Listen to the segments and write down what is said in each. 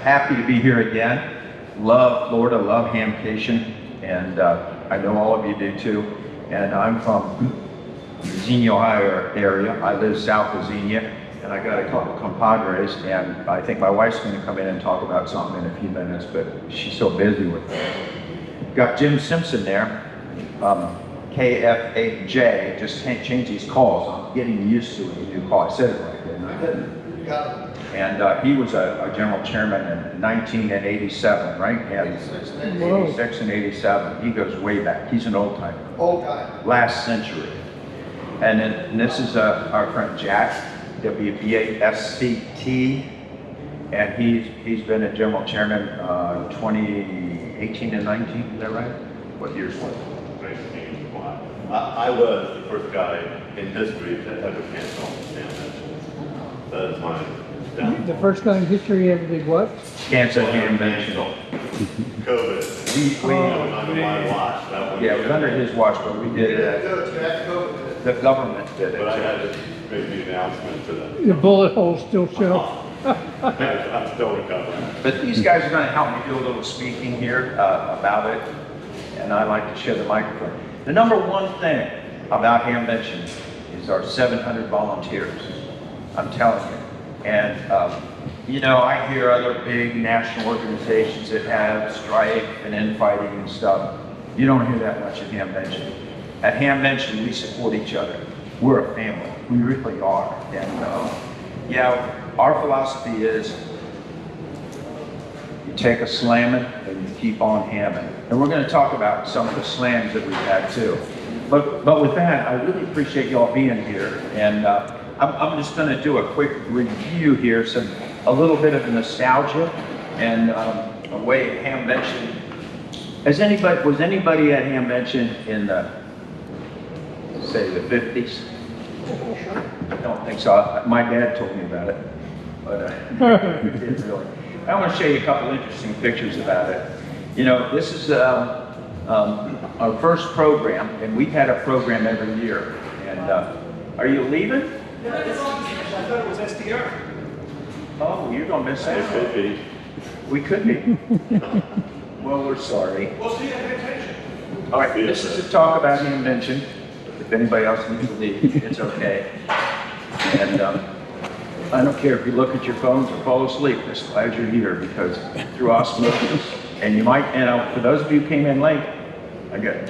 happy to be here again. Love Florida, love HamCation, and I know all of you do too. And I'm from Xenia, Ohio area. I live south of Xenia, and I got a couple compadres, and I think my wife's going to come in and talk about something in a few minutes, but she's so busy with it. Got Jim Simpson there, KFAJ, just can't change these calls. I'm getting used to a new call. I said it right, didn't I? You got it. And he was a general chairman in 1987, right? Yeah, 86 and 87. He goes way back. He's an old timer. Old guy. Last century. And then this is our friend Jack, WBASCT, and he's been a general chairman 2018 and 19. Is that right? What years was it? I was the first guy in history to ever cancel Hamvention. That is my down. The first guy in history ever did what? Cancel Hamvention. COVID. We Under my watch. That one. yeah, it was under his watch, but we did it. The government did it. But I had to make the announcement to them. The bullet holes still show. I'm still recovering. But these guys are going to help me do a little speaking here about it, and I like to share the microphone. The number one thing about Hamvention is our 700 volunteers. I'm telling you. And, you know, I hear other big national organizations that have strife and infighting and stuff. You don't hear that much at Hamvention. At Hamvention, we support each other. We're a family. We really are. And, yeah, our philosophy is you take a slamming and you keep on hamming. And we're going to talk about some of the slams that we've had too. But with that, I really appreciate y'all being here. And I'm just going to do a quick review here, a little bit of nostalgia and a way Hamvention. Was anybody at Hamvention in the, say, the 50s? I don't think so. My dad told me about it, but he didn't really. I want to show you a couple interesting pictures about it. You know, this is our first program, and we've had a program every year. And are you leaving? I thought it was SDR. Oh, you're gonna miss It out. could be. We could be. Well, we're sorry. We'll see you at HamCation. All right, this is a talk about Hamvention. If anybody else needs to leave, it's okay. And I don't care if you look at your phones or fall asleep. Just glad you're here because through osmosis, and you might, you know, for those of you who came in late,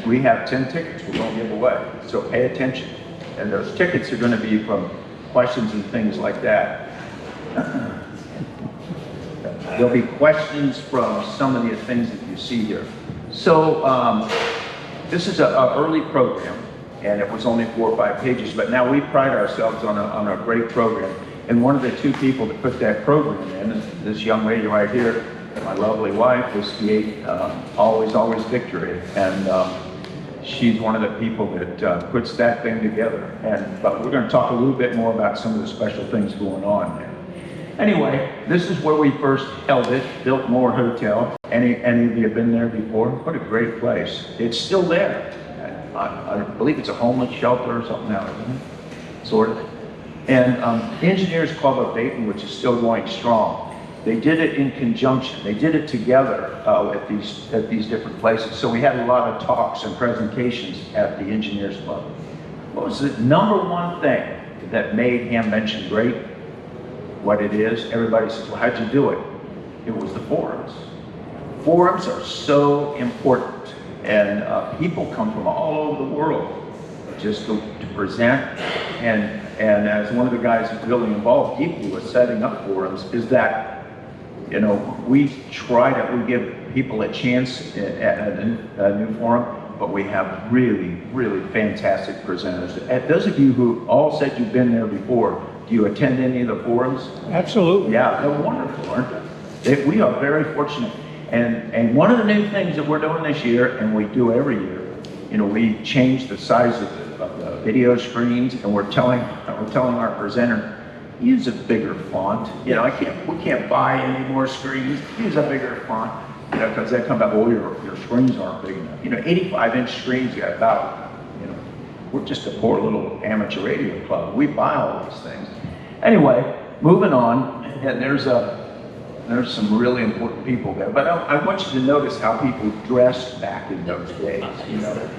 we have 10 tickets we're going to give away. So pay attention. And those tickets are going to be from questions and things like that. There'll be questions from some of the things that you see here. So this is an early program, and it was only 4 or 5 pages, but now we pride ourselves on a great program. And one of the two people that put that program in is this young lady right here, my lovely wife, was Always Victory. And she's one of the people that puts that thing together. But we're going to talk a little bit more about some of the special things going on there. Anyway, this is where we first held it, Biltmore Hotel. Any of you have been there before? What a great place. It's still there. I believe it's a homeless shelter or something now, isn't it? Sort of. And the Engineers Club of Dayton, which is still going strong, they did it in conjunction. They did it together at these different places. So we had a lot of talks and presentations at the Engineers Club. What was the number one thing that made Hamvention great? What it is? Everybody says, well, how'd you do it? It was the forums. Forums are so important. And people come from all over the world just to present. And as one of the guys who's really involved deeply with setting up forums is that, you know, we give people a chance at a new forum, but we have really, really fantastic presenters. And those of you who all said you've been there before, do you attend any of the forums? Absolutely. Yeah, they're wonderful, aren't they? We are very fortunate. And one of the new things that we're doing this year, and we do every year, you know, we changed the size of the video screens, and we're telling our presenter, use a bigger font. You know, we can't buy any more screens. Use a bigger font, you know, because they come back, oh, your screens aren't big enough. You know, 85-inch screens, you got about, you know, we're just a poor little amateur radio club. We buy all these things. Anyway, moving on, and there's There's some really important people there. But I want you to notice how people dressed back in those days. You know,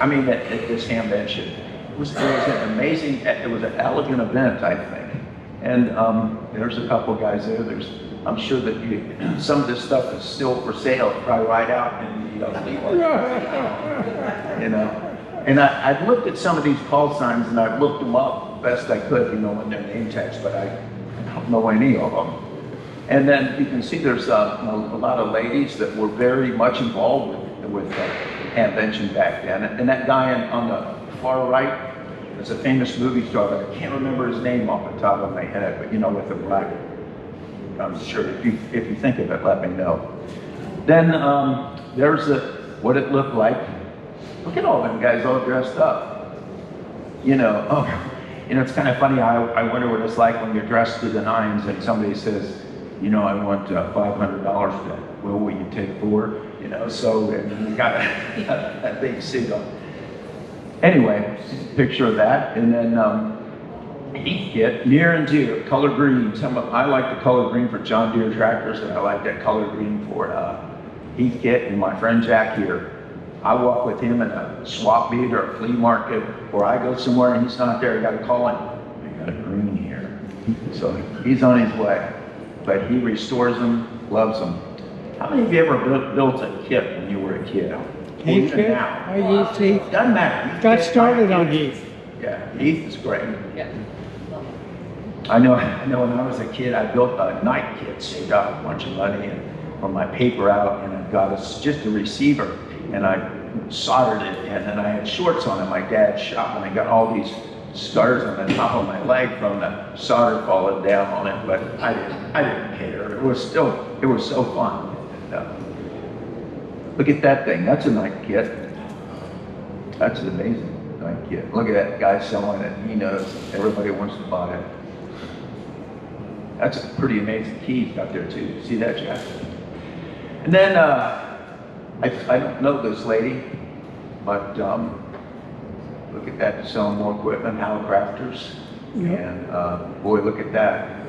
I mean, at this Hamvention, it was an amazing, it was an elegant event, I think. And there's a couple guys there. I'm sure that some of this stuff is still for sale, probably right out in the flea market. You know. And I've looked at some of these call signs and I've looked them up best I could, you know, in their name tags, but I don't know any of them. And then you can see there's a lot of ladies that were very much involved with Hamvention back then. And that guy on the far right is a famous movie star, but I can't remember his name off the top of my head, but you know, with the black, I'm sure if you think of it, let me know. Then there's what it looked like. Look at all them guys all dressed up. You know, it's kind of funny. I wonder what it's like when you're dressed to the nines and somebody says, you know, I want $500 for that. Well, will you take 4? You know, so and you got that big suit on. Anyway, picture of that, and then heat kit, near and dear, color green. I like the color green for John Deere tractors, and I like that color green for heat kit. And my friend Jack here, I walk with him in a swap meet or a flea market, or I go somewhere and he's not there. I got to call him. I got a green here, so he's on his way. But he restores them, loves them. How many of you ever built a kit when you were a kid? Heath kit? Now. I used Heath. Doesn't matter. Heath Got kit, started on Heath. Heath. Yeah, Heath is great. Yeah. I know when I was a kid, I built a night kit, saved up a bunch of money and from my paper out, and I got just a receiver, and I soldered it, and then I had shorts on in my dad's shop, and I got all these scars on the top of my leg from the solder falling down on it, but I didn't care. It was so fun. And, look at that thing. That's a night kit. That's an amazing night kit. Look at that guy selling it. He knows everybody wants to buy it. That's a pretty amazing key he's got there too. See that, Jack? And then I don't know this lady, but look at that, selling more equipment, Halcrafters. Yep. And boy, look at that.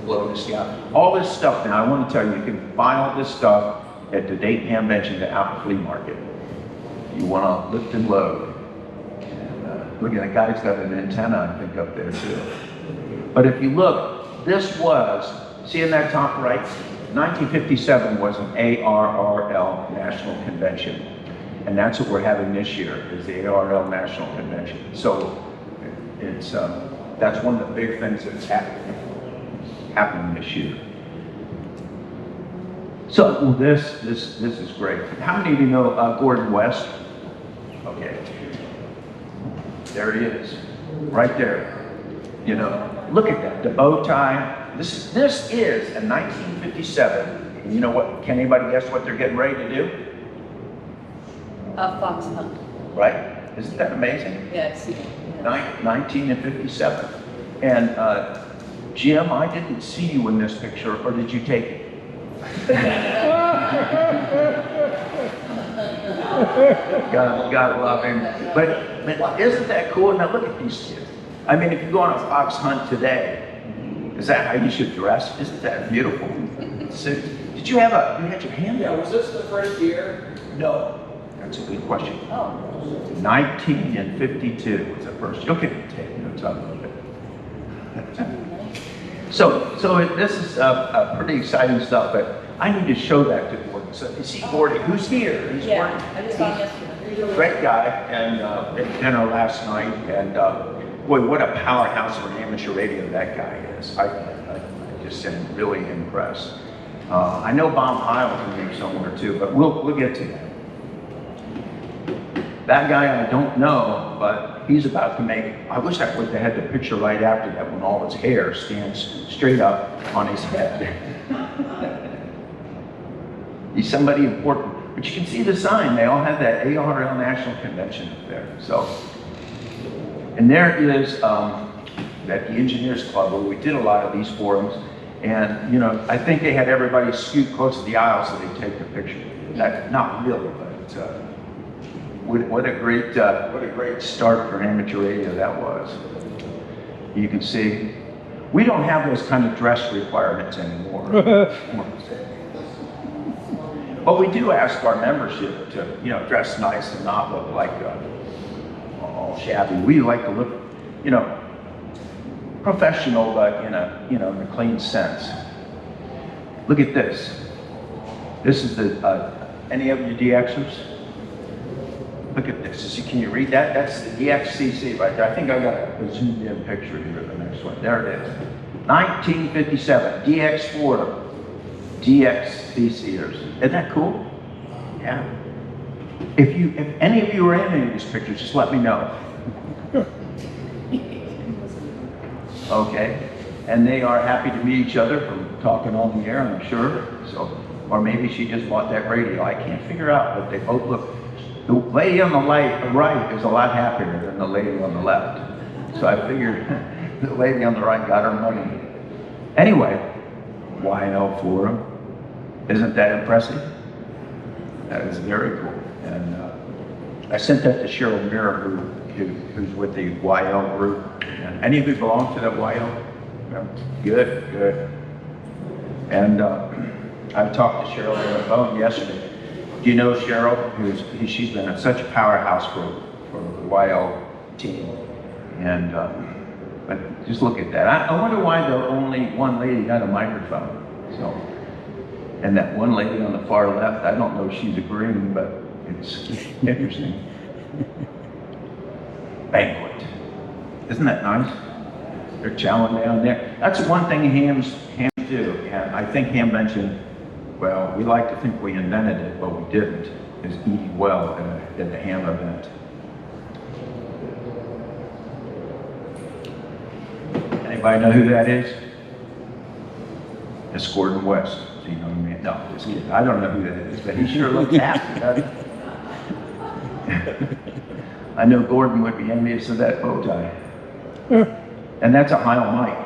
Blow the scout. All this stuff now, I want to tell you, you can buy all this stuff at the Dayton Hamvention, the Apple Flea Market. You want to lift and load. And, look at that guy's got an antenna, I think, up there too. But if you look, this was, see in that top right, 1957 was an ARRL National Convention. And that's what we're having this year, is the ARRL National Convention. So it's that's one of the big things that's happening this year. So this is great. How many of you know Gordon West? Okay, there he is, right there. You know, look at that, the bow tie. This is a 1957. And you know what? Can anybody guess what they're getting ready to do? A fox hunt. Right? Isn't that amazing? Yeah, I've seen it. Yeah. 1957. And Jim, I didn't see you in this picture, or did you take it? God love him. But isn't that cool? Now look at these kids. I mean, if you go on a fox hunt today, is that how you should dress? Isn't that beautiful? So, did you had your hand Yeah, out? was this the first year? No. That's a good question. Oh. 1952 was the first. Okay, take notes on it. So this is pretty exciting stuff, but I need to show that to Gordon. So you see Gordon, who's here? He's Yeah, working. I just saw him yesterday. Great guy, and at dinner last night, and boy, what a powerhouse for amateur radio that guy is. I just am really impressed. I know Bob Heil's in there somewhere too, but we'll get to that. That guy I don't know, but he's about to make, I wish I would have had the picture right after that when all his hair stands straight up on his head. He's somebody important. But you can see the sign, they all have that ARRL National Convention up there. So, and there is at the Engineers Club where we did a lot of these forums, and you know, I think they had everybody scoot close to the aisle so they take the picture. Not really, but what a great start for amateur radio that was. You can see We don't have those kind of dress requirements anymore. But we do ask our membership to, you know, dress nice and not look like all shabby. We like to look, you know, professional, but in a, you know, in a clean sense. Look at this. This is the, any of you DXers? Look at this. Can you read that? That's the DXCC right there. I think I got a zoomed in picture here of the next one. There it is. 1957, DX4, DXCCers. Isn't that cool? Yeah. If any of you are in any of these pictures, just let me know. Okay. And they are happy to meet each other from talking on the air, I'm sure. So, or maybe she just bought that radio. I can't figure out, but they both look. The lady on the right is a lot happier than the lady on the left. So I figured the lady on the right got her money. Anyway, YL Forum. Isn't that impressive? That is very cool. And I sent that to Cheryl Mirror, who's with the YL group. And any of you belong to that YL? Yeah. Good, good. And I talked to Cheryl on the phone yesterday. Do you know Cheryl? She's been such a powerhouse for the YL team. And but just look at that. I wonder why the only one lady got a microphone. So, and that one lady on the far left, I don't know if she's agreeing, but it's interesting. Banquet. Isn't that nice? They're chowing down there. That's one thing hams do. And I think Hamvention, well, we like to think we invented it, but we didn't, is eating well at the ham event. Anybody know who that is? It's Gordon West. So you know what I mean? No, just kidding. I don't know who that is, but he sure looks happy, doesn't he? I know Gordon would be envious of that bow tie. And that's a Heil mic.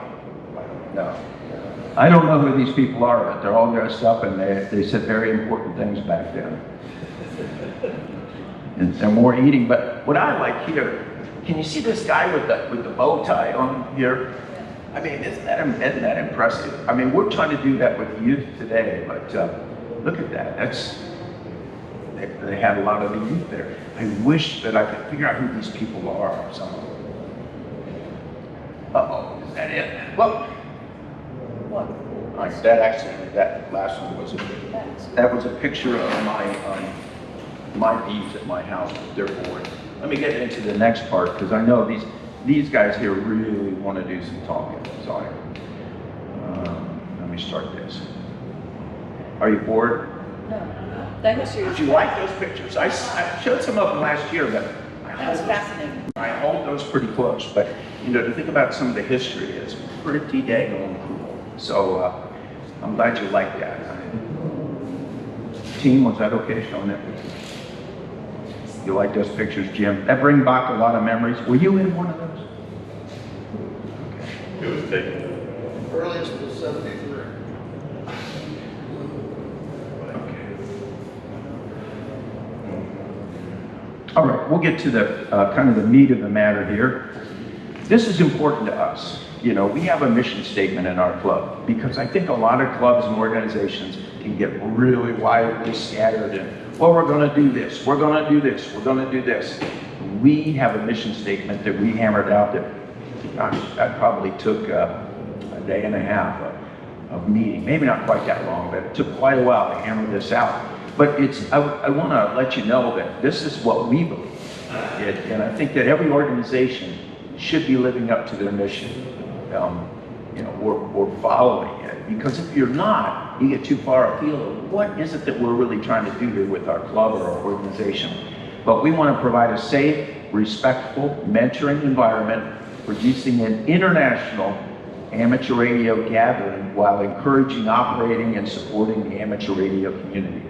No. I don't know who these people are, but they're all dressed up and they said very important things back then. And they're more eating, but what I like here, can you see this guy with the bow tie on here? I mean, isn't that impressive? I mean, we're trying to do that with youth today, but look at that. They had a lot of the youth there. I wish that I could figure out who these people are. Uh-oh, is that it? Well, What? that last one was that was a picture of my bees at my house. They're bored. Let me get into the next part because I know these guys here really want to do some talking. Sorry. Let me start this. Are you bored? No. The history Did is you like those pictures? I showed some of them last year, but That's fascinating. I hold those pretty close. But you know, to think about some of the history, it's pretty daggone cool. So I'm glad you like that. Team, was that okay showing that picture? You like those pictures, Jim? That brings back a lot of memories. Were you in one of those? It was taken. Earliest was 73. All right, we'll get to the kind of the meat of the matter here. This is important to us. You know, we have a mission statement in our club because I think a lot of clubs and organizations can get really widely scattered and, well, we're going to do this, we're going to do this, we're going to do this. We have a mission statement that we hammered out that, gosh, that probably took a day and a half of meeting. Maybe not quite that long, but it took quite a while to hammer this out. But I want to let you know that this is what we believe. And I think that every organization should be living up to their mission. You know, we're following it. Because if you're not, you get too far afield of what is it that we're really trying to do here with our club or our organization. But we want to provide a safe, respectful, mentoring environment, producing an international amateur radio gathering while encouraging, operating, and supporting the amateur radio community.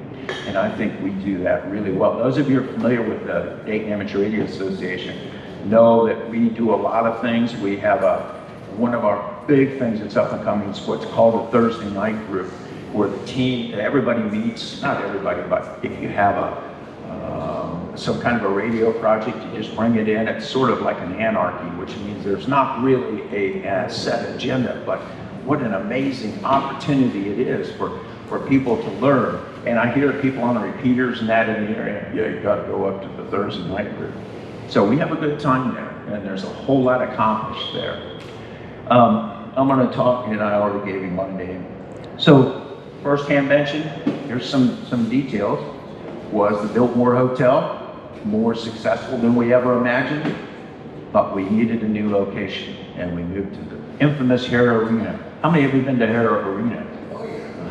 And I think we do that really well. Those of you who are familiar with the Dayton Amateur Radio Association know that we do a lot of things. We have one of our big things that's up and coming is what's called a Thursday night group, where the team, everybody meets, not everybody, but if you have some kind of a radio project, you just bring it in. It's sort of like an anarchy, which means there's not really a set agenda, but what an amazing opportunity it is for people to learn. And I hear people on the repeaters and that in the area, yeah, you got to go up to the Thursday night group. So we have a good time there, and there's a whole lot accomplished there. I'm going to talk, and I already gave you my name. So first Hamvention, here's some details. Was the Biltmore Hotel more successful than we ever imagined? But we needed a new location, and we moved to the infamous Hara Arena. How many of you been to Hara Arena?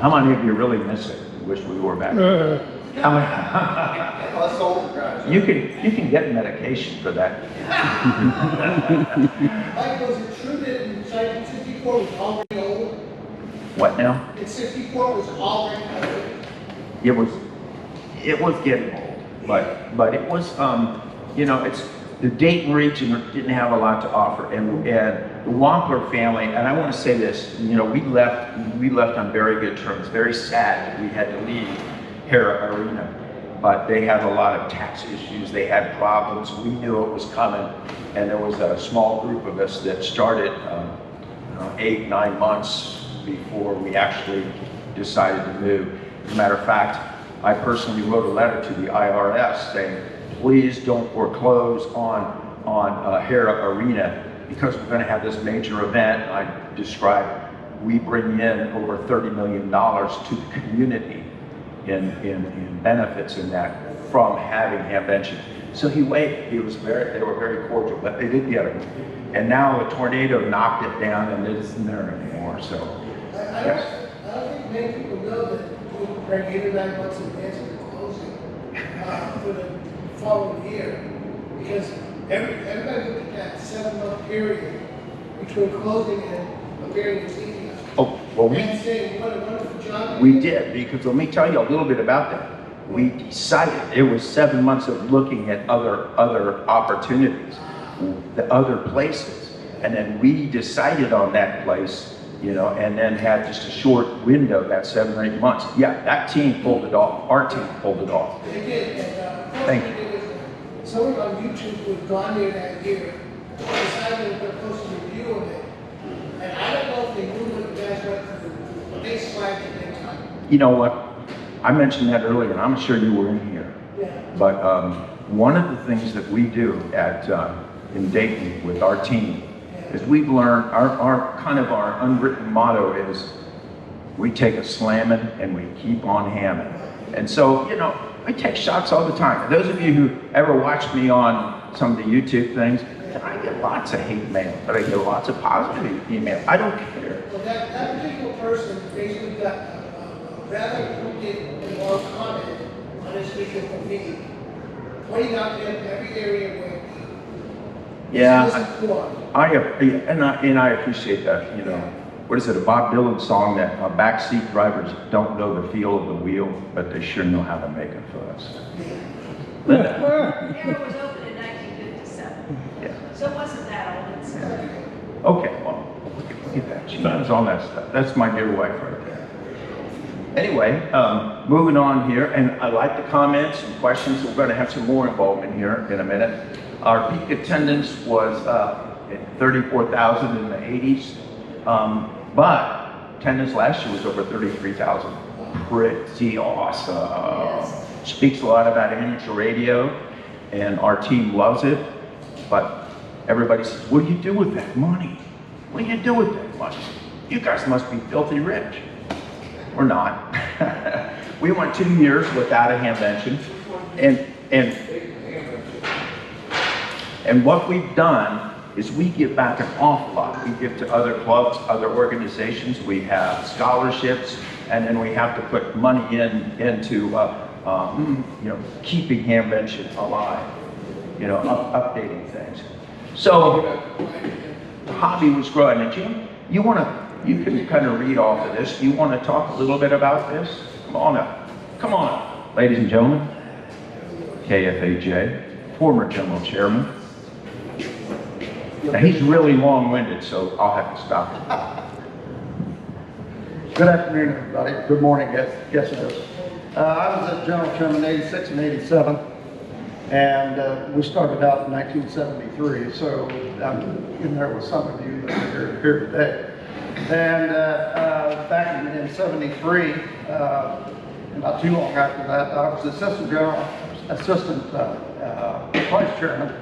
How many of you really miss it? Wish we were back. How many? Us older guys. You can get medication for that. Mike, was it true that in 1964 was already old? What now? In 64 was already old? It was getting old, but it was you know, it's the Dayton region didn't have a lot to offer, and the Wampler family, and I want to say this, you know, we left on very good terms. Very sad that we had to leave Hara Arena, but they had a lot of tax issues. They had problems. We knew it was coming, and there was a small group of us that started 8-9 months before we actually decided to move. As a matter of fact, I personally wrote a letter to the IRS saying, please don't foreclose on Hara Arena, because we're going to have this major event. I described, we bring in over $30 million to the community in benefits in that from having Hamvention. So he waited. They were very cordial, but they did get it. And now a tornado knocked it down, and it isn't there anymore. So, yes. I don't think many people know that we bring 8 or 9 months in advance of the closing for the following year, because everybody looked at that 7-month period between closing and appearing as enthusiast. Oh, well, And saying what a wonderful job you we did. did, because let me tell you a little bit about that. We decided, it was 7 months of looking at other opportunities, the other places, and then we decided on that place, you know, and then had just a short window, that 7 or 8 months. Yeah, that team pulled it off. Our team pulled it off. They did, and Thank you. Someone on YouTube who had gone there that year decided to post a review of it, and I don't know if they knew what you guys went through, but they slagged it big time. You know what? I mentioned that earlier, and I'm sure you were in here. Yeah. But one of the things that we do at in Dayton with our team is we've learned our unwritten motto is we take a slamming and we keep on hamming. And so, you know, I take shots all the time. And those of you who ever watched me on some of the YouTube things, I get lots of hate mail, but I get lots of positive email. I don't care. Well, that particular person basically got a rather crooked and long comment on his video from me, pointing out to him every area where Yeah, I I appreciate that. You know, what is it? A Bob Dylan song that backseat drivers don't know the feel of the wheel, but they sure know how to make a fuss. Linda. Hara was opened in 1957, Yeah. so it wasn't that old. It's, Okay. Well, look at that. She knows all that stuff. That's my dear wife right there. Anyway, moving on here, and I like the comments and questions. We're going to have some more involvement here in a minute. Our peak attendance was 34,000 in the 80s, but attendance last year was over 33,000. Pretty awesome. Speaks a lot about amateur radio, and our team loves it. But everybody says, "What do you do with that money? What do you do with that money? You guys must be filthy rich." We're not. We went 2 years without a Hamvention, and what we've done is we give back an awful lot. We give to other clubs, other organizations. We have scholarships, and then we have to put money into you know, keeping Hamvention alive. You know, updating things. So the hobby was growing. And Jim, you can kind of read off of this. You want to talk a little bit about this? Come on up. Come on up. Ladies and gentlemen, KFAJ, former general chairman. Now he's really long-winded, so I'll have to stop him. Good afternoon, everybody. Good morning, yes it is. I was at general chairman in 86 and 87, And we started out in 1973, so I'm in there with some of you that are here today. And back in 73, not too long after that, I was assistant vice chairman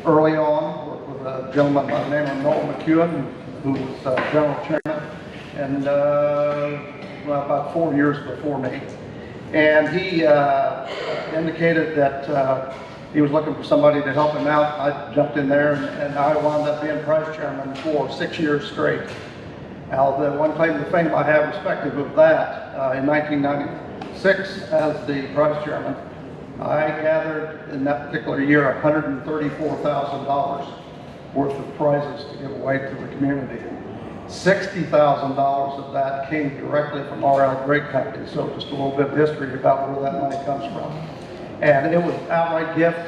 early on. Worked with a gentleman by the name of Noel McEwen, who was general chairman, and well, about 4 years before me. And he indicated that he was looking for somebody to help him out. I jumped in there, and I wound up being vice chairman for 6 years straight. Now, the one claim to fame I have, respective of that, in 1996, as the vice chairman, I gathered in that particular year $134,000 worth of prizes to give away to the community. $60,000 of that came directly from RL Great Company, so just a little bit of history about where that money comes from. And it was outright gift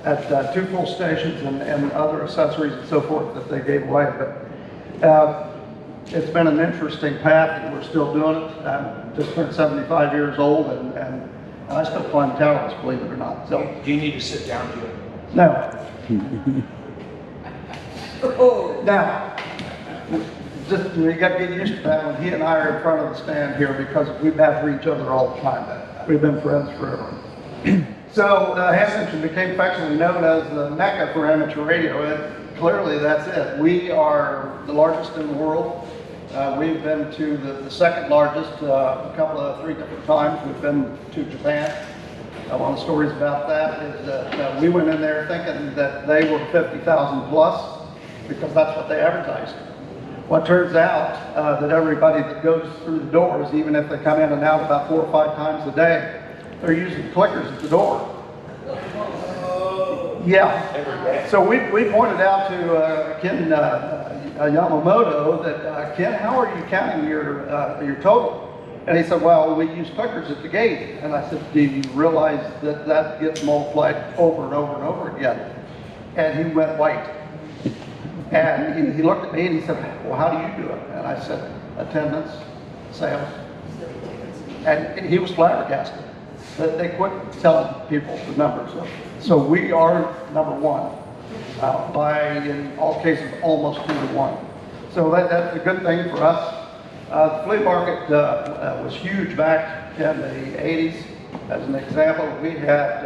at 2 full stations and other accessories and so forth that they gave away. But it's been an interesting path, and we're still doing it. I'm just turned 75 years old, and I still climb towers, believe it or not. So, Do you need to sit down, Jim? no. Now, just you got to get used to that when he and I are in front of the stand here, because we've had for each other all the time. We've been friends forever. So Hamvention became affectionately known as the Mecca for amateur radio, and clearly that's it. We are the largest in the world. We've been to the second largest a 3 different times. We've been to Japan. One of the stories about that is that we went in there thinking that they were 50,000 plus, because that's what they advertised. Well, it turns out that everybody that goes through the doors, even if they come in and out about 4 or 5 times a day, they're using clickers at the door. Yeah. So we pointed out to Ken Yamamoto that, Ken, how are you counting your total? And he said, well, we use clickers at the gate. And I said, do you realize that that gets multiplied over and over and over again? And he went white. And he looked at me and he said, well, how do you do it? And I said, attendance, sales. And he was flabbergasted that they quit telling people the numbers. So we are number 1 by, in all cases, almost 2 to 1. So that's a good thing for us. The flea market was huge back in the 80s. As an example, we had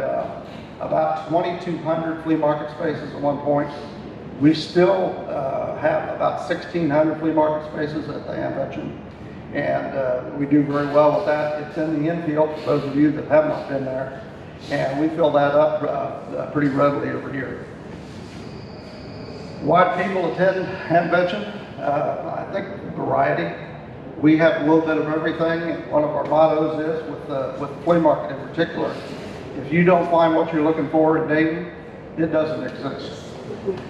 about 2,200 flea market spaces at one point. We still have about 1,600 flea market spaces at the Hamvention, and we do very well with that. It's in the infield, for those of you that have not been there, and we fill that up pretty readily over here. Why do people attend Hamvention? I think variety. We have a little bit of everything. One of our mottos is, with the flea market in particular, if you don't find what you're looking for in Dayton, it doesn't exist.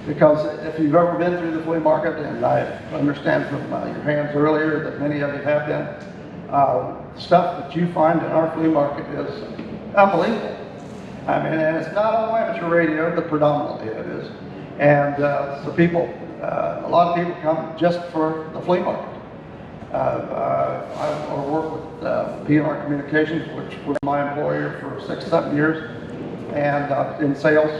Because if you've ever been through the flea market, and I understand from your hands earlier that many of you have been, stuff that you find in our flea market is unbelievable. I mean, and it's not all amateur radio, but predominantly it is. And so people, a lot of people come just for the flea market. I work with P&R Communications, which was my employer for 6 or 7 years, and in sales.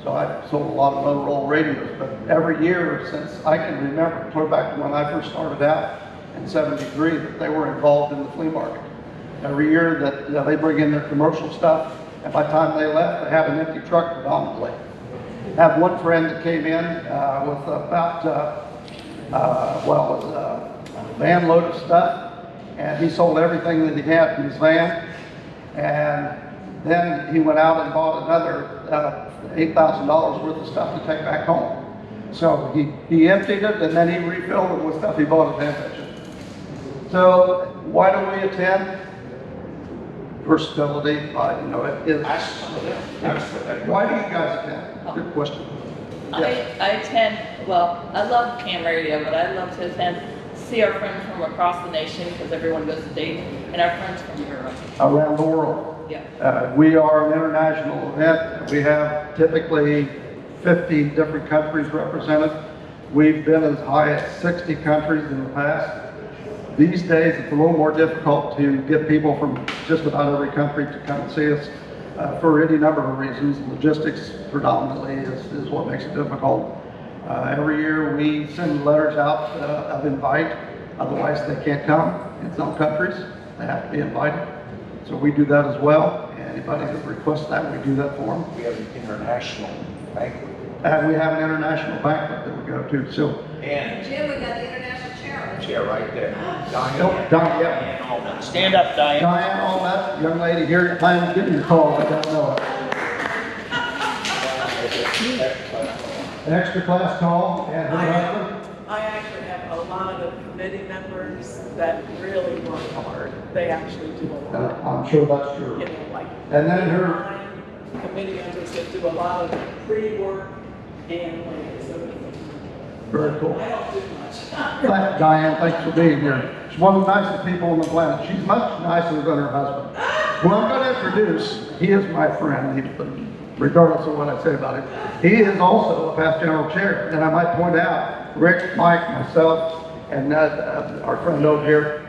So I've sold a lot of Motorola radios, but every year since I can remember, clear back to when I first started out in '73, that they were involved in the flea market. Every year that they bring in their commercial stuff, and by the time they left, they have an empty truck predominantly. I have one friend that came in with about, a van load of stuff, and he sold everything that he had in his van, and then he went out and bought another $8,000 worth of stuff to take back home. So he emptied it, and then he refilled it with stuff he bought at Hamvention. So why do we attend? Versatility, you know, it is. Why do you guys attend? Good question. I attend, well, I love ham radio, but I love to attend, see our friends from across the nation, because everyone goes to Dayton, and our friends from Europe. Around the world. Yeah. We are an international event. We have typically 50 different countries represented. We've been as high as 60 countries in the past. These days, it's a little more difficult to get people from just about every country to come and see us. for any number of reasons. Logistics predominantly is what makes it difficult. Every year we send letters out of invite, otherwise they can't come. In some countries, they have to be invited. So we do that as well. Anybody that requests that, we do that for them. We have an international banquet. And we have an international banquet that we go to. So, And Jim, we got the international chair. chair right there. Diane, yeah. Diane Allman. Stand up, Diane. Diane, all that young lady here, I'm giving you a call, I don't know it. An extra class call, and her husband. I actually have a lot of committee members that really work hard. They actually do a lot. I'm sure that's true. You know, like. And then her, Committee members that do a lot of pre-work and like, so very cool. I don't do much. Diane, thanks for being here. She's one of the nicest people on the planet. She's much nicer than her husband. Well, I'm going to introduce, he is my friend, regardless of what I say about him. He is also a past general chair. And I might point out, Rick, Mike, myself, and our friend over here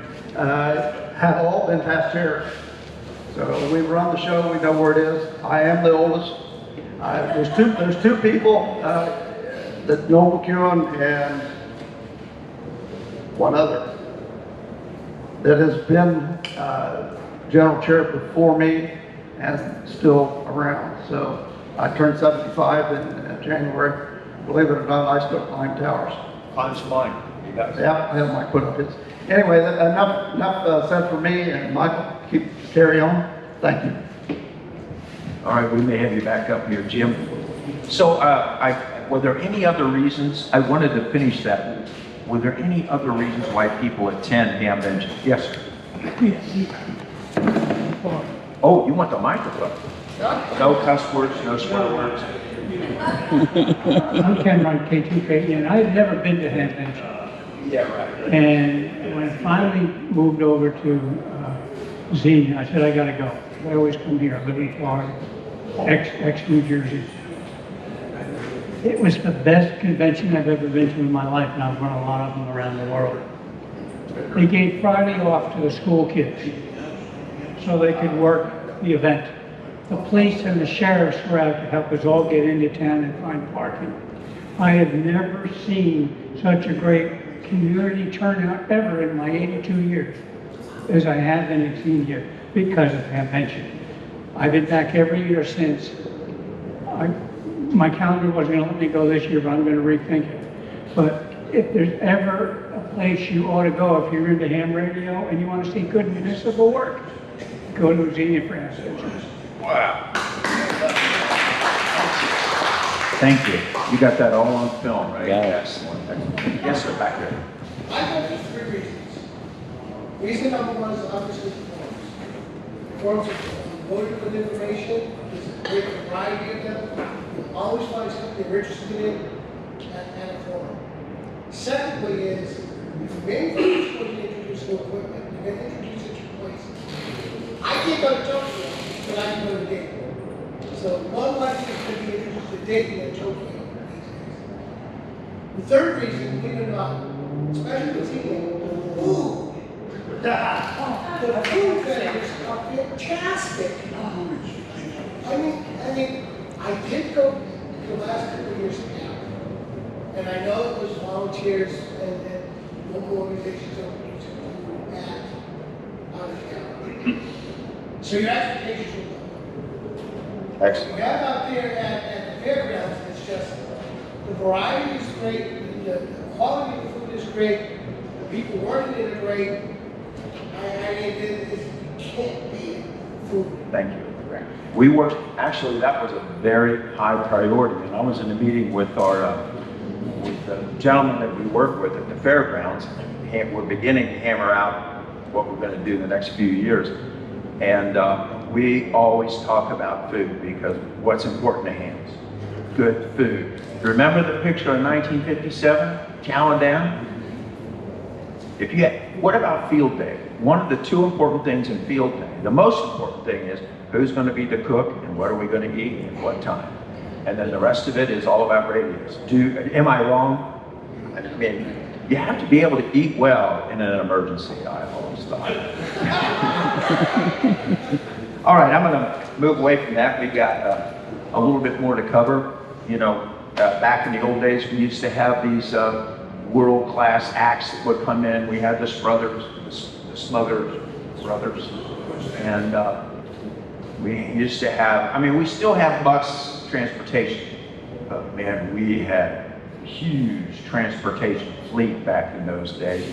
have all been past chairs. So we run the show, we know where it is. I am the oldest. There's two people, that Noel McEwen and one other, that has been general chair before me and still around. So I turned 75 in January. Believe it or not, I still climb towers. Climbs mine. You got it. Yeah, I have my put up his. Anyway, enough said for me, and Michael, carry on. Thank you. All right, we may have you back up here, Jim. So, were there any other reasons? I wanted to finish that. Were there any other reasons why people attend Hamvention? Yes, sir. Oh, you want the microphone? No cuss words, no swear words. I'm Ken from K2K, and I've never been to Hamvention. Yeah, right. And when I finally moved over to Xenia, I said, I gotta go. I always come here. I live in Florida, ex-New Jersey. It was the best convention I've ever been to in my life, and I've run a lot of them around the world. They gave Friday off to the school kids so they could work the event. The police and the sheriffs were out to help us all get into town and find parking. I have never seen such a great community turnout ever in my 82 years as I have in Xenia because of Hamvention. I've been back every year since. My calendar wasn't going to let me go this year, but I'm going to rethink it. But if there's ever a place you ought to go if you're into ham radio and you want to see good municipal work, go to Xenia for Hamvention. Wow. Thank you. You got that all on film, right? Got it. Excellent. Yes, sir, back there. I go for 3 reasons. Reason number one is obviously the forums. Forums are loaded with information. There's a great variety of them. You always find something you're interested in at a forum. Secondly is, if you're going to introduce new equipment, you're going to introduce it to your place. I can't go to Tokyo, but I can go to Dayton. So one license is going to be introduced to Dayton and Tokyo these days. The third reason, believe it or not, especially with eating, food. The food vendors are fantastic. I mean, I did go the last couple of years now, and I know it was volunteers and local organizations opening to food out of town. So your expectations will go. Excellent. We have out there at the fairgrounds, it's just, the variety is great, the quality of the food is great, the people working it are great. I mean, it can't be food. Thank you. We worked, actually, that was a very high priority. And I was in a meeting with with the gentleman that we work with at the fairgrounds. And we're beginning to hammer out what we're going to do in the next few years. And we always talk about food because what's important to hams? Good food. Remember the picture in 1957, chowing down? What about field day? One of the two important things in field day, the most important thing is who's going to be the cook and what are we going to eat and what time. And then the rest of it is all about radios. Am I wrong? I mean, you have to be able to eat well in an emergency, I've always thought. All right, I'm going to move away from that. We've got a little bit more to cover. You know, back in the old days, we used to have these world-class acts that would come in. We had the Smothers Brothers, and we used to have, I mean, we still have bus transportation, but man, we had huge transportation fleet back in those days.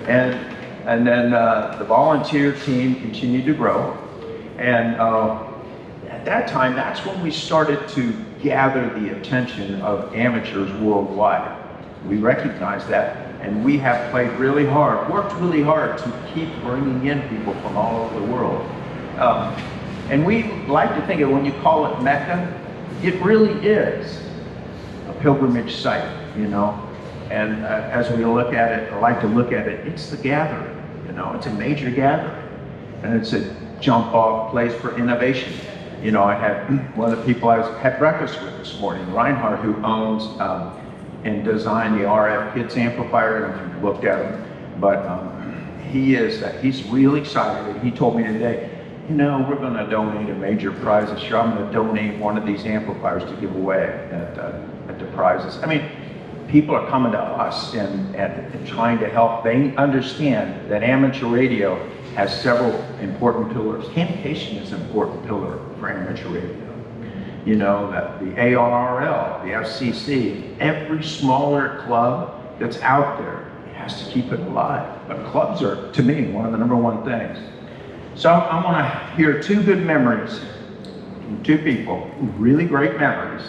And then the volunteer team continued to grow. And at that time, that's when we started to gather the attention of amateurs worldwide. We recognized that, and we have played really hard, worked really hard to keep bringing in people from all over the world. And we like to think of, when you call it Mecca, it really is a pilgrimage site, you know. And as we look at it, or like to look at it, it's the gathering, you know, it's a major gathering. And it's a jump off place for innovation. You know, I had one of the people I had breakfast with this morning, Reinhardt, who owns and designed the RF Kids amplifier. I don't know if you've looked at him, but he's really excited. And he told me today, you know, we're going to donate a major prize this year. I'm going to donate one of these amplifiers to give away at the prizes. I mean, people are coming to us and trying to help. They understand that amateur radio has several important pillars. HamCation is an important pillar for amateur radio. You know, that the ARRL, the FCC, every smaller club that's out there has to keep it alive. But clubs are, to me, one of the #1 things. So I want to hear 2 good memories from 2 people, really great memories.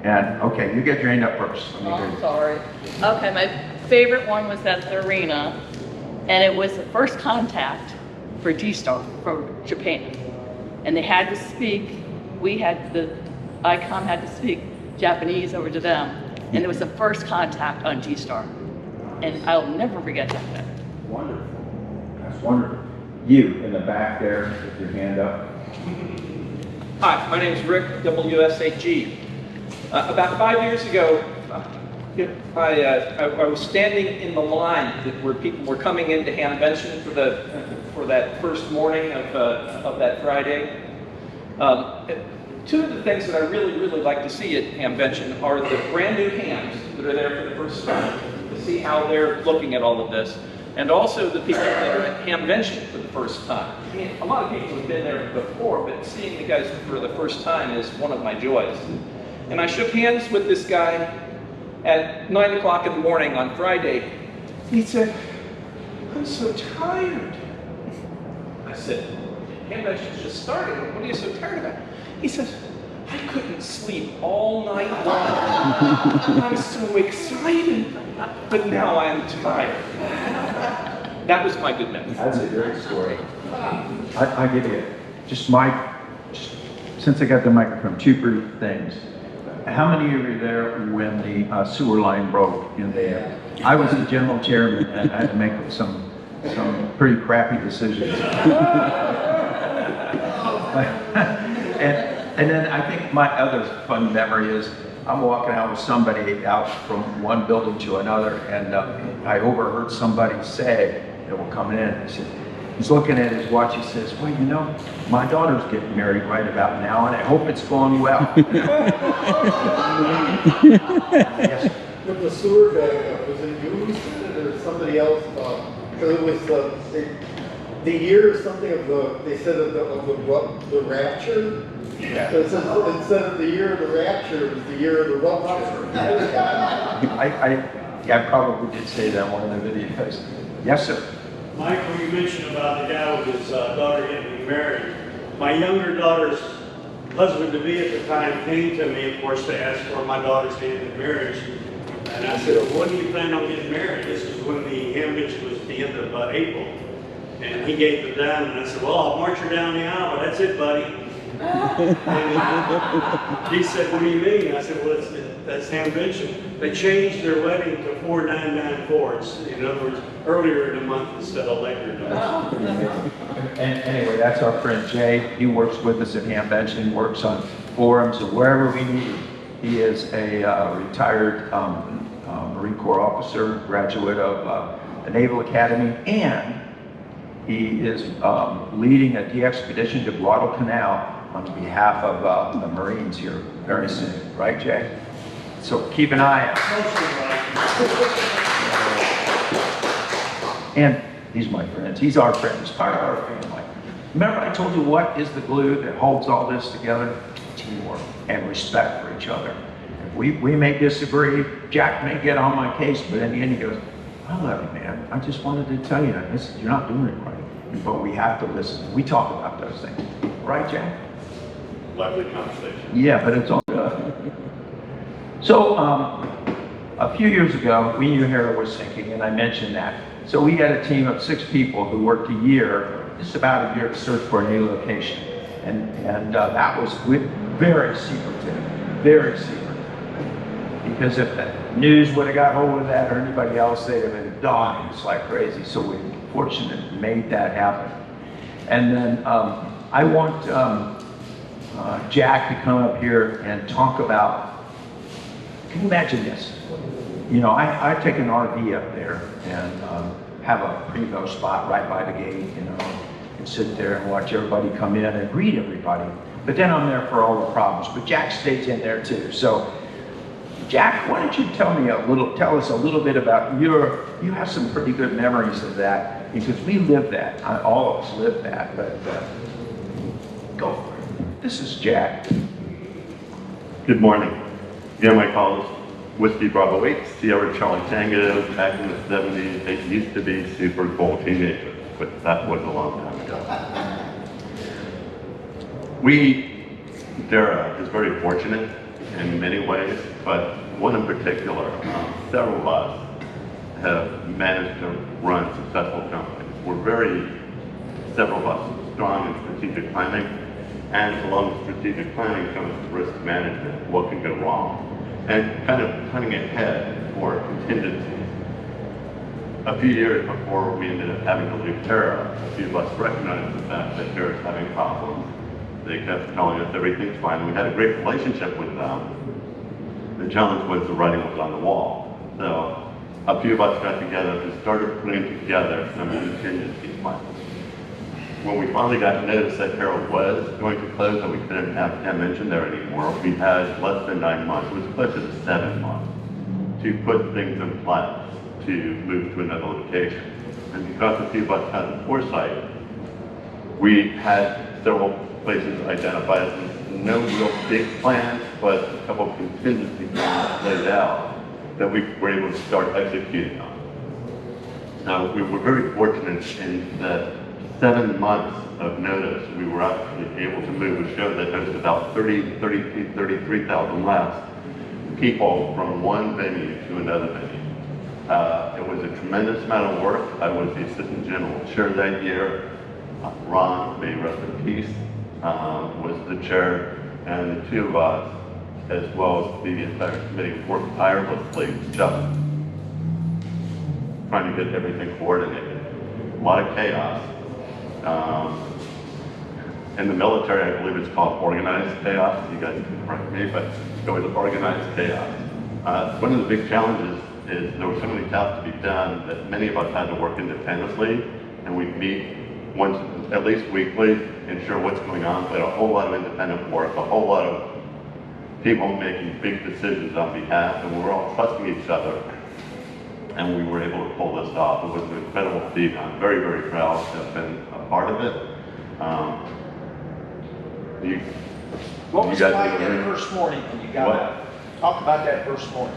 And okay, you get your hand up first. Oh, I'm sorry. Okay, my favorite one was at the arena, and it was the first contact for G-Star from Japan. And they had to speak, Icom had to speak Japanese over to them. And it was the first contact on G-Star. And I'll never forget that. Wonderful. That's wonderful. You in the back there with your hand up. Hi, my name is Rick, WSAG. About 5 years ago, I was standing in the line where people were coming into Hamvention for that first morning of that Friday. 2 of the things that I really like to see at Hamvention are the brand new hams that are there for the first time, to see how they're looking at all of this, and also the people that are at Hamvention for the first time. I mean, a lot of people have been there before, but seeing the guys for the first time is one of my joys. And I shook hands with this guy at 9 o'clock in the morning on Friday. He said, "I'm so tired." I said, "Hamvention's just started. What are you so tired about?" He says, "I couldn't sleep all night long. I'm so excited, but now I'm tired." That was my good memory. That's a great story. I give you just since I got the microphone, 2 brief things. How many of you were there when the sewer line broke in there? I was the general chairman, and I had to make some pretty crappy decisions. And then I think my other fun memory is I'm walking out with somebody out from one building to another, and I overheard somebody say that were coming in. He's looking at his watch. He says, "Well, you know, my daughter's getting married right about now, and I hope it's going well." Yes. With the sewer guy, was it you who said it or somebody else? Because it was the year or something of they said of the rapture. Yeah. So it says, instead of the year of the rapture, it was the year of the rupture. I probably did say that in one of the videos. Yes, sir. Michael, you mentioned about the guy with his daughter getting married. My younger daughter's husband-to-be at the time came to me, of course, to ask for my daughter's hand in marriage. And I said, "Well, when do you plan on getting married?" This was when the Hamvention was at the end of April. And he gave the dime, and I said, "Well, I'll march her down the aisle, but that's it, buddy." And he said, "What do you mean?" I said, "Well, that's Hamvention. They changed their wedding to 4994. In other words, earlier in the month instead of later in the month." And anyway, that's our friend Jay. He works with us at Hamvention, works on forums and wherever we need him. He is a retired Marine Corps officer, graduate of the Naval Academy, and he is leading a de-expedition to Guadalcanal on behalf of the Marines here very soon, right, Jay? So keep an eye out. And he's my friend. He's our friend. He's part of our family. Remember I told you what is the glue that holds all this together? Teamwork and respect for each other. We may disagree. Jack may get on my case, but in the end he goes, I love you, man. I just wanted to tell you, you're not doing it right. But we have to listen. We talk about those things. Right, Jack? Lively conversation. Yeah, but it's all good. So, a few years ago, we knew Harold was sinking, and I mentioned that. So we had a team of 6 people who worked a year, just about a year, to search for a new location. And that was very secretive, very secretive. Because if the news would have got hold of that or anybody else, they'd have been dying just like crazy. So we fortunately made that happen. And then I want Jack to come up here and talk about, can you imagine this? You know, I take an RV up there and have a primo spot right by the gate, you know, and sit there and watch everybody come in and greet everybody. But then I'm there for all the problems. But Jack stays in there too. So Jack, why don't you tell us a little bit about you have some pretty good memories of that, because we lived that, all of us lived that, but go for it. This is Jack. Good morning. Again, my call is Whiskey Bravo 8, Sierra Charlie Tango. Back in the 70s, it used to be Super Bowl teenagers, but that was a long time ago. Dara is very fortunate in many ways, but one in particular, several of us have managed to run successful companies. Several of us, strong in strategic planning, and along with strategic planning comes risk management, what can go wrong, and kind of planning ahead for contingencies. A few years before we ended up having to leave Terra, a few of us recognized the fact that Terra was having problems. They kept telling us everything's fine. We had a great relationship with them. The challenge was the writing was on the wall. So a few of us got together and started putting together some contingency plans. When we finally got notice that Harold was going to close and we couldn't have Hamvention there anymore, we had less than 9 months, it was closer to 7 months, to put things in place to move to another location. And because a few of us had the foresight, we had several places identified as no real big plans, but a couple of contingency plans laid out that we were able to start executing on. Now, we were very fortunate in that 7 months of notice, we were actually able to move a show that hosted about 33,000 less people from one venue to another venue. It was a tremendous amount of work. I was the Assistant General Chair that year. Ron, may he rest in peace, was the chair, and the two of us, as well as the entire committee, worked tirelessly just trying to get everything coordinated. A lot of chaos. In the military, I believe it's called organized chaos. You guys can correct me, but it was organized chaos. One of the big challenges is there were so many tasks to be done that many of us had to work independently, and we'd meet once, at least weekly, ensure what's going on, but a whole lot of independent work, a whole lot of people making big decisions on behalf, and we were all trusting each other, and we were able to pull this off. It was an incredible feat. I'm very, very proud to have been a part of it. What was it like that first morning when you got up? Talk about that first morning.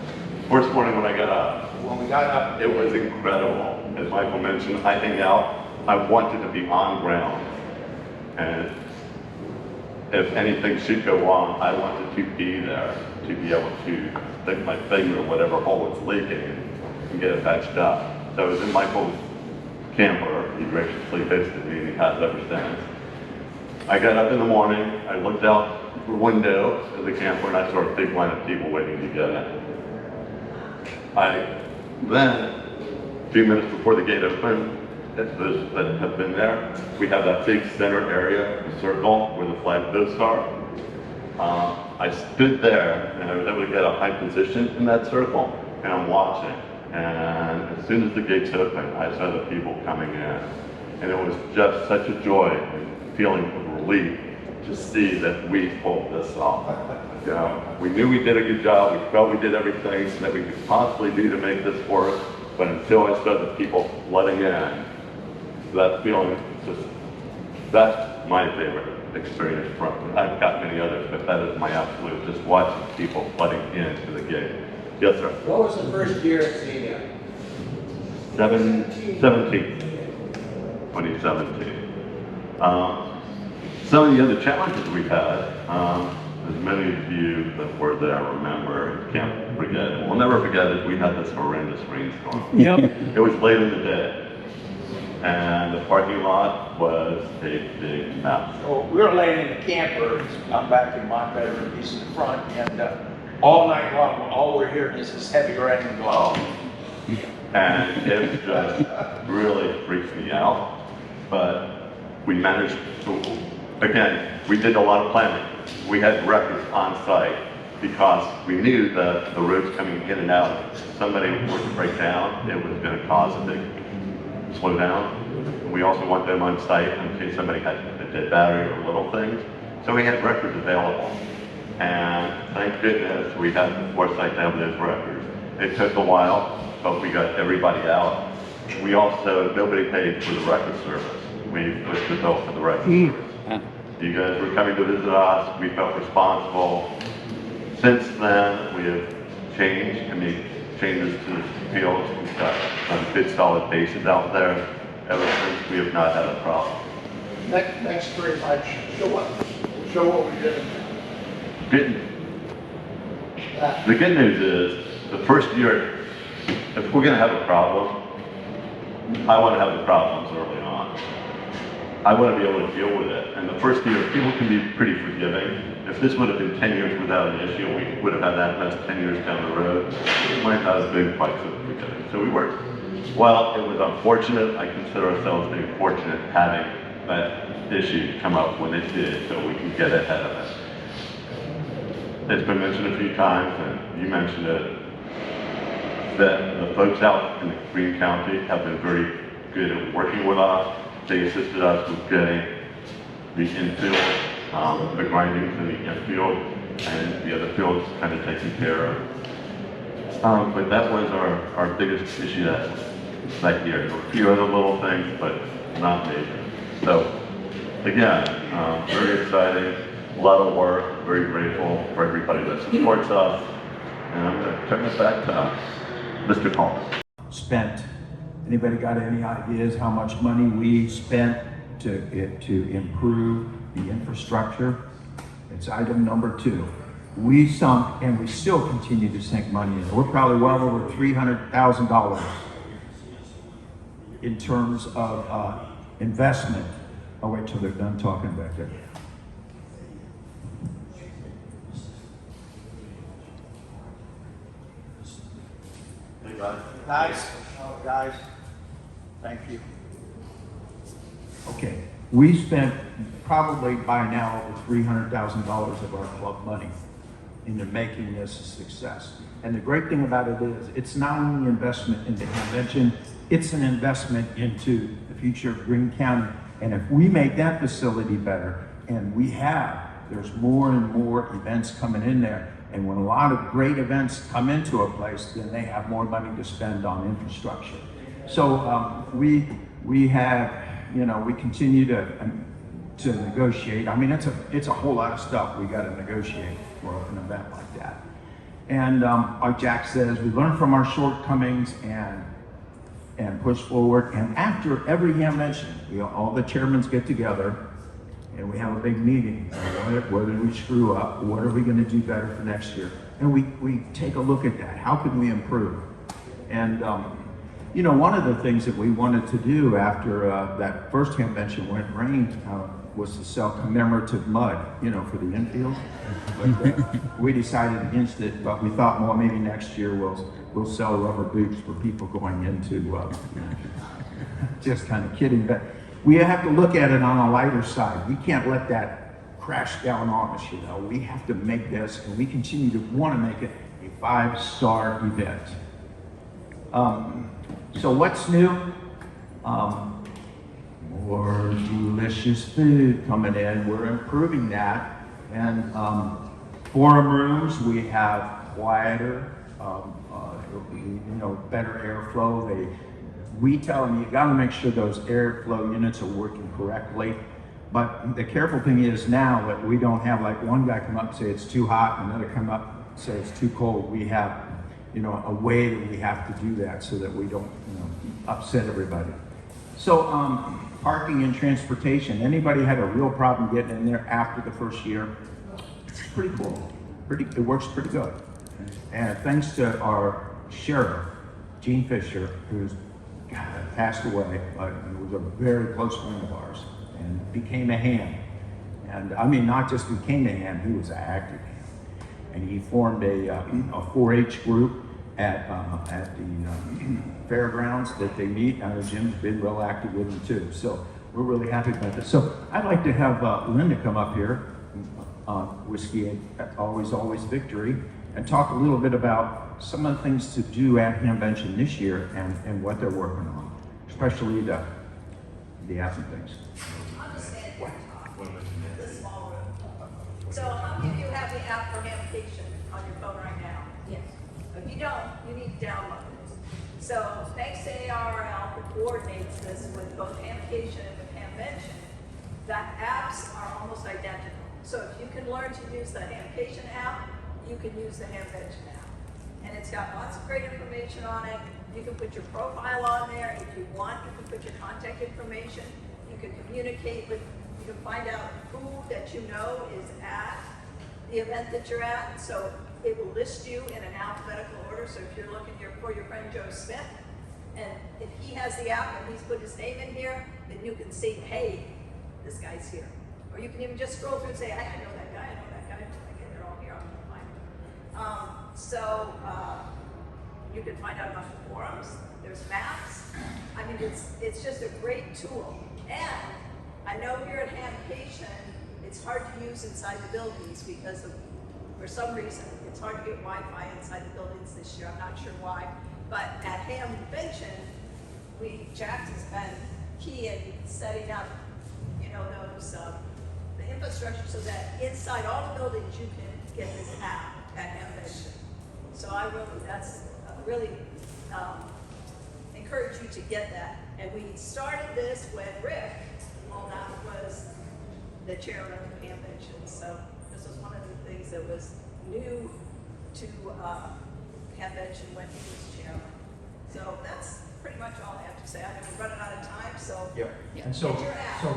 First morning when I got up. When we got up. It was incredible. As Michael mentioned, I think out, I wanted to be on ground. And if anything should go wrong, I wanted to be there to be able to stick my finger in whatever hole it's leaking and get it patched up. So I was in Michael's camper. He graciously hosted me, and he has ever since. I got up in the morning, I looked out the window of the camper, and I saw a big line of people waiting to get in. Then, a few minutes before the gate opened, those that have been there, we have that big center area, the circle, where the flag posts are. I stood there, and I was able to get a high position in that circle, and I'm watching. And as soon as the gates opened, I saw the people coming in. And it was just such a joy and feeling of relief to see that we pulled this off. You know, we knew we did a good job, we felt we did everything that we could possibly do to make this work, but until I started people flooding in, that feeling, that's my favorite experience from it. I've got many others, but that is my absolute, just watching people flooding into the gate. Yes, sir. What was the first year at Xenia? 2017. Some of the other challenges we've had, as many of you that were there remember, can't forget it. We'll never forget it. We had this horrendous rainstorm. Yep. It was late in the day, and the parking lot was a big mess. So we were laying in the camper. I'm back in my bedroom, he's in the front, and all night long, all we're hearing is this heavy rain going on. And it just really freaks me out. But we managed to, again, we did a lot of planning. We had records on site because we knew that the roads coming in and out, if somebody were to break down, it was going to cause a big slowdown. We also want them on site in case somebody had a dead battery or little things. So we had records available. And thank goodness we had the foresight to have those records. It took a while, but we got everybody out. We also, nobody paid for the record service. We put the bill for the record service. You guys were coming to visit us, we felt responsible. Since then, we have changed and made changes to the fields. We've got some good solid bases out there. Ever since, we have not had a problem. Thanks very much. Show what we did. The good news is, the first year, if we're gonna have a problem, I wanna have the problems early on. I wanna be able to deal with it. And the first year, people can be pretty forgiving. If this would have been 10 years without an issue, we would have had that mess 10 years down the road. We might have had big spikes of forgiving. So we worked. Well, it was unfortunate. I consider ourselves being fortunate having that issue come up when it did, so we can get ahead of it. It's been mentioned a few times, and you mentioned it, that the folks out in the Green County have been very good at working with us. They assisted us with getting the infield, the grindings in the infield, and the other fields kind of taken care of. But that was our biggest issue that year. There were a few other little things, but not major. So, again, very exciting, a lot of work, very grateful for everybody that supports us. And I'm going to turn it back to Mr. Coleman. Spent. Anybody got any ideas how much money we spent to improve the infrastructure? It's item number 2. We sunk, and we still continue to sink money in. We're probably well over $300,000 in terms of investment. I'll wait till they're done talking back there. Guys, thank you. Okay, we spent probably by now over $300,000 of our club money into making this a success. And the great thing about it is, it's not only an investment into Hamvention, it's an investment into the future of Greene County. And if we make that facility better, and there's more and more events coming in there, and when a lot of great events come into a place, then they have more money to spend on infrastructure. So we have, we continue to negotiate. I mean, it's a whole lot of stuff we got to negotiate for an event like that. And like Jack says, we learn from our shortcomings and push forward. And after every Hamvention, all the chairmen get together and we have a big meeting. Where did we screw up? What are we going to do better for next year? And we take a look at that. How can we improve? And one of the things that we wanted to do after that first Hamvention when it rained was to sell commemorative mud, for the infield. But we decided against it. But we thought, well, maybe next year we'll sell rubber boots for people going into. Just kind of kidding, but. We have to look at it on a lighter side. We can't let that crash down on us, We have to make this, and we continue to want to make it a 5-star event. So what's new? more delicious food coming in. We're improving that. And forum rooms, we have quieter, better airflow. We tell them you got to make sure those airflow units are working correctly. But the careful thing is now that we don't have like one guy come up and say it's too hot, and another come up and say it's too cold. We have, a way that we have to do that so that we don't, upset everybody. So parking and transportation. Anybody had a real problem getting in there after the first year? It's pretty cool. It works pretty good. And thanks to our sheriff, Gene Fisher, who's passed away, but he was a very close friend of ours and became a ham. And I mean, not just became a ham, he was an active ham. And he formed a 4-H group at the fairgrounds that they meet. I know Jim's been real active with them too. So we're really happy about this. So I'd like to have Linda come up here, Whiskey Always Victory, and talk a little bit about some of the things to do at Hamvention this year and what they're working on, especially the apps and things. So how many of you have the app for HamCation on your phone right now? Yes. If you don't, you need to download it. So thanks to ARL, who coordinates this with both HamCation and with Hamvention, the apps are almost identical. So if you can learn to use the HamCation app, you can use the Hamvention app. And it's got lots of great information on it. You can put your profile on there. If you want, you can put your contact information. You can communicate with, you can find out who that you know is at the event that you're at. So it will list you in an alphabetical order. So if you're looking for your friend Joe Smith, and if he has the app and he's put his name in here, then you can see, hey, this guy's here. Or you can even just scroll through and say, I know that guy, I know that guy. Okay, they're all here, I'm gonna find them. You can find out about the forums. There's maps. I mean, it's just a great tool. And I know here at HamCation, it's hard to use inside the buildings because for some reason, it's hard to get Wi-Fi inside the buildings this year. I'm not sure why. But at Hamvention, Jack has been key in setting up, those the infrastructure so that inside all the buildings you can get this app at Hamvention. So that's really encourage you to get that. And we started this when Rick Moldow was the chairman of Hamvention. So this was one of the things that was new to Hamvention when he was chairman. So that's pretty much all I have to say. I know we're running out of time, so yep. And so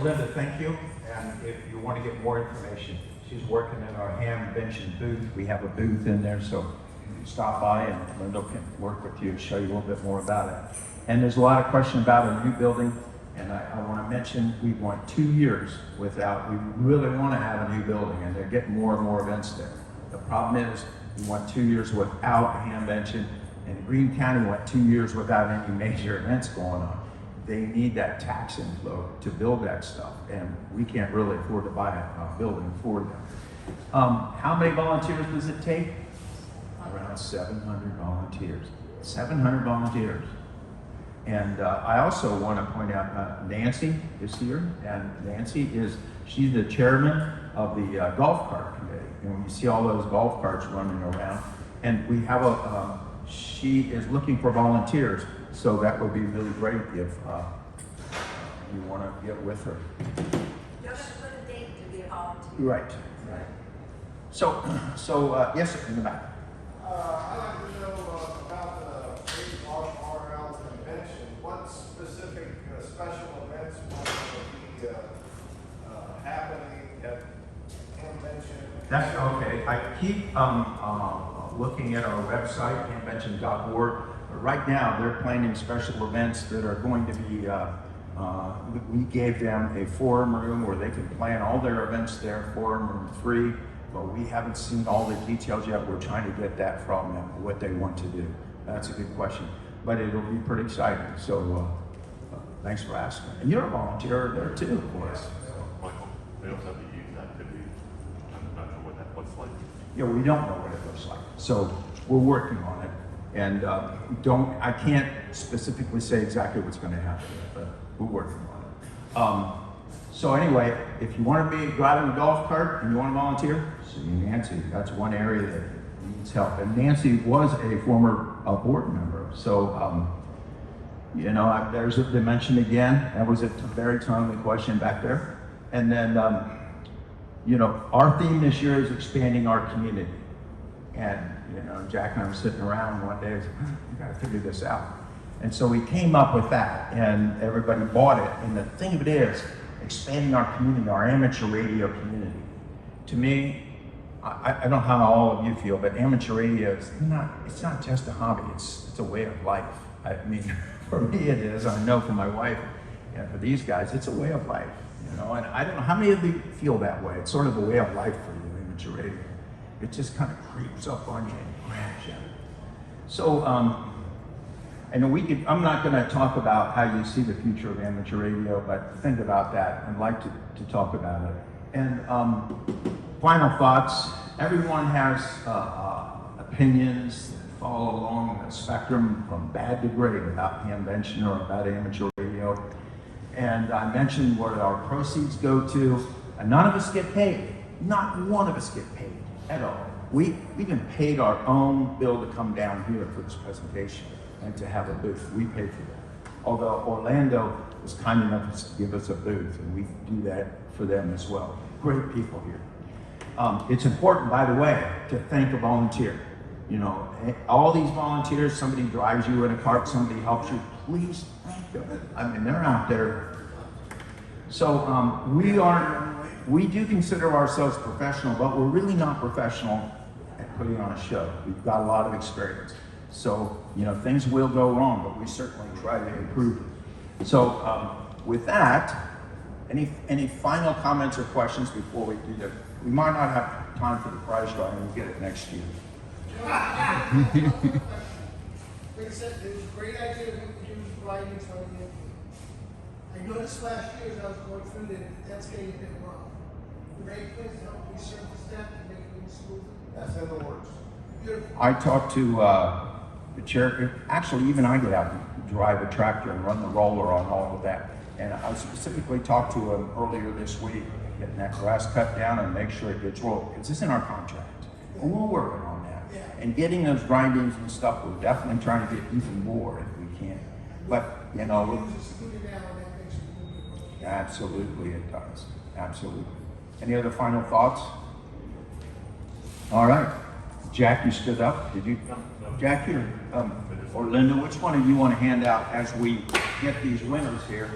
Linda, thank you. And if you want to get more information, she's working in our Hamvention booth. We have a booth in there, so you can stop by and Linda can work with you and show you a little bit more about it. And there's a lot of question about a new building. And I want to mention, we want 2 years without, we really want to have a new building, and they're getting more and more events there. The problem is, we want 2 years without Hamvention, and Greene County went 2 years without any major events going on. They need that tax inflow to build that stuff, and we can't really afford to buy a building for them. How many volunteers does it take? Around 700 volunteers. 700 volunteers. And I also want to point out Nancy is here, and Nancy she's the chairman of the golf cart committee. And when you see all those golf carts running around, and we have she is looking for volunteers, so that would be really great if you want to get with her. You have to put a date to be a volunteer. Right. So yes, in the back. I'd like to know about the ARL convention. What specific special events will be happening at Hamvention? That's okay. I keep looking at our website, hamvention.org. Right now, they're planning special events that are going to be, we gave them a forum room where they can plan all their events there, forum room free, but we haven't seen all the details yet. We're trying to get that from them, what they want to do. That's a good question, but it'll be pretty exciting. So thanks for asking. And you're a volunteer there too, of course. Michael, we also have to use activity. I'm not sure what that looks like. Yeah, we don't know what it looks like. So we're working on it. And I can't specifically say exactly what's going to happen, but we're working on it. So anyway, if you want to be driving a golf cart and you want to volunteer, see Nancy. That's one area that needs help. And Nancy was a former board member. So, you know, there's a dimension again. That was a very timely question back there. And then, you know, our theme this year is expanding our community. And, you know, Jack and I were sitting around one day and said, we got to figure this out. And so we came up with that, and everybody bought it. And the thing of it is, expanding our community, our amateur radio community. To me, I don't know how all of you feel, but amateur radio is it's not just a hobby, it's a way of life. I mean, for me it is, I know for my wife, and for these guys, it's a way of life, you know, and I don't know how many of you feel that way. It's sort of a way of life for you, amateur radio. It just kind of creeps up on you and grabs you. So, and I'm not going to talk about how you see the future of amateur radio, but think about that. I'd like to talk about it. And final thoughts. Everyone has opinions that fall along the spectrum from bad to great about Hamvention or about amateur radio. And I mentioned what our proceeds go to. And none of us get paid. Not one of us get paid at all. We even paid our own bill to come down here for this presentation and to have a booth. We paid for that. Although Orlando was kind enough to give us a booth, and we do that for them as well. Great people here. It's important, by the way, to thank a volunteer. You know, all these volunteers, somebody drives you in a cart, somebody helps you, please thank them. I mean, they're out there. So we do consider ourselves professional, but we're really not professional at putting on a show. We've got a lot of experience. So, you know, things will go wrong, but we certainly try to improve it. So, with that, any final comments or questions before we do that? We might not have time for the prize drawing, we'll get it next year. Like I said, it was a great idea to do writing on the I noticed last year as I was going through that's getting a bit wrong. The rate please help resurface that and make it a little smoother. That's in the works. Beautiful. I talked to the chair, actually even I get out and drive a tractor and run the roller on all of that. And I specifically talked to him earlier this week, getting that grass cut down and make sure it gets rolled. It's just in our contract. And we're working on that. Yeah. And getting those grindings and stuff, we're definitely trying to get even more if we can. But, you know, absolutely it does. Absolutely. Any other final thoughts? All right. Jack, you stood up. Did you? Jack or Linda, which one of you want to hand out as we get these winners here?